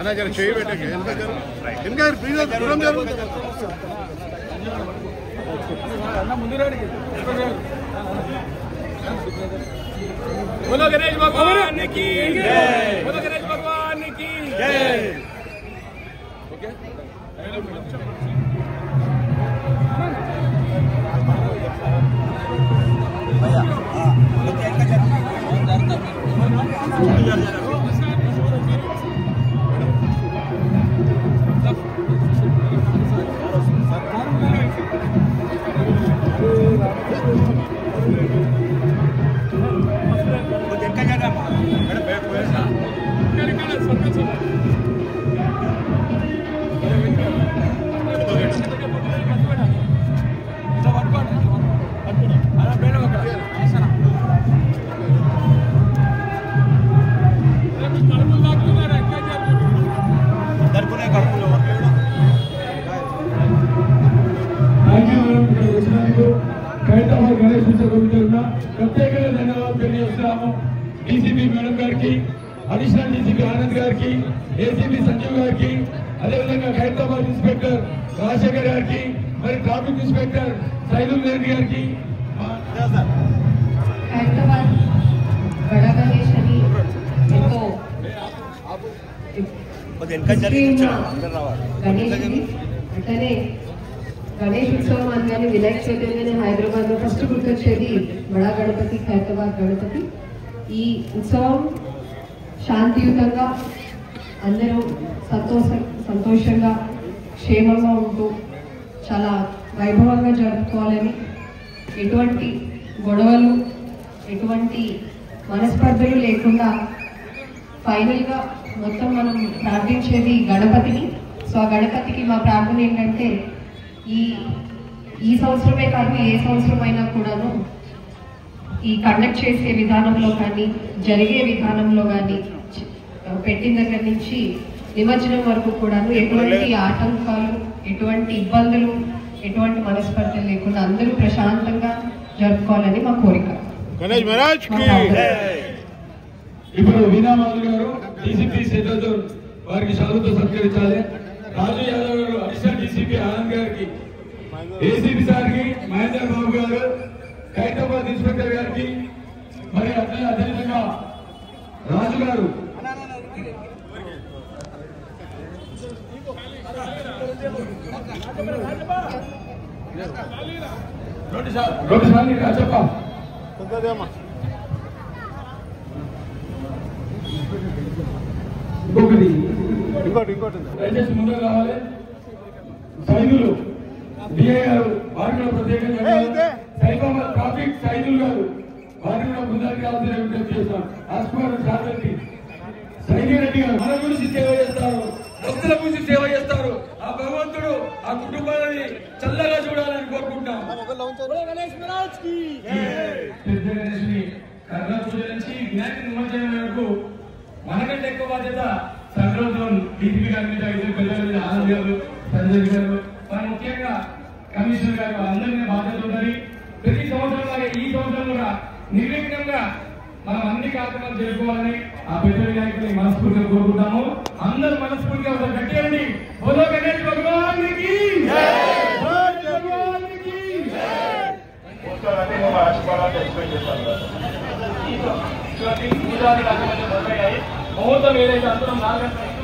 అన్నా జర చేయి పెట్టండి ఇంకా ప్లీజ్ దూరం జరుగుతుంది ముందు రాడి बोलो गणेश भगवान की जय बोलो गणेश भगवान की जय ओके गणेश उत्सव प्रत्येक धन्यवाद डीसीपी मैडम गारी अडिशनल डीसीपी आनंद गारी एसीपी संजीव गारी अदे विधंगा खैरताबाद इंस्पेक्टर राजशेखर गारी मरी ट्राफिक इंस्पेक्टर सैदुल रेड्डी गारी खैरताबाद बड़ा गणेश अट्लने गणेश उत्सव అనగానే వినాయక చవితి అనగానే హైదరాబాద్ లో ఫస్ట్ గుర్తొచ్చేది బడా గణపతి ఖైరతాబాద్ గణపతి ఈ ఉత్సవం శాంతియుతంగా అందరూ సంతోషంగా క్షేమంగా ఉంటూ చాలా వైభవంగా జరుపుకోవాలని ఎటువంటి గొడవలు ఎటువంటి మనస్పర్ధలు లేకుండా ఫైనల్ గా మొత్తం మనం ప్రార్థించేది గణపతిని సో ఆ గణపతికి మా ప్రార్థన ఏంటంటే ఈ సంవత్సరమే కాదు ఏ సంవత్సరమైనా కూడాను ఈ కండక్ట్ చేసే విధానంలో కానీ జరిగే విధానంలో కానీ పెట్టిన దగ్గర నుంచి నిమజ్జనం వరకు కూడాను ఎటువంటి ఆటంకాలు ఎటువంటి ఇబ్బందులు ఎటువంటి మనస్పర్ధలు లేకుండా అందరూ ప్రశాంతంగా జరుపుకోవాలని మా కోరిక. ఇప్పుడు వీణామాధు గారు డీసీపీ సెంట్రల్ జోన్ వారికి శాలుతో సత్కరించాలి. రాజు యాదవ్ గారు అడిషనల్ డీసీపీ ఆనంద్ గారికి ఏసీపీ సార్కి మహేందర్ బాబు గారు ఖైరతాబాద్ ఇన్స్పెక్టర్ గారికి మరి అదేవిధంగా రాజు గారు రోడ్డు సార్ని రాజప్ప ఇంకోటి దయచేసి ముందుకు రావాలి. సైదులు డిఐ గారు వారికి కూడా ప్రత్యేకంగా సైబాబాద్ ట్రాఫిక్ సైదులు గారు వారిని కూడా ముందరికి రావాల్సిన విజ్ఞప్తి చేస్తాం. రాజ్కుమార్ సాగర్కి సైనిరెడ్డి గారు మన గురించి సేవ చేస్తారు, భక్తుల గురించి సేవ చేస్తారు. ఆ భగవంతుడు ఆ కుటుంబాలని చల్లగా చూడాలని కోరుకుంటాం. కర్ణ పూజ నుంచి వినాయక నిమజ్జనం వరకు మనకంటే ఎక్కువ బాధ్యత సెంట్రల్ జోన్ డీసీపీ గారి మీద, ఇద్దరు పెద్దల మీద ఆనంద్ గారు, సంజయ్ గారు, మరి ముఖ్యంగా కమిషనర్ గారు అందరినీ బాధ్యత ఉందని ప్రతి సంవత్సరం లాగే ఈ సంవత్సరం కూడా నిర్విఘ్నంగా మనం అన్ని కార్యక్రమాలు చేసుకోవాలని ఆ పెద్ద వినాయకుని మనస్ఫూర్తిగా కోరుకుంటాము. అందరూ మనస్ఫూర్తిగా ఒక గట్టియండి బోలో గణేష్ భగవాన్ కి ముహూర్తం ఏదైతే అందరం 4 గంటల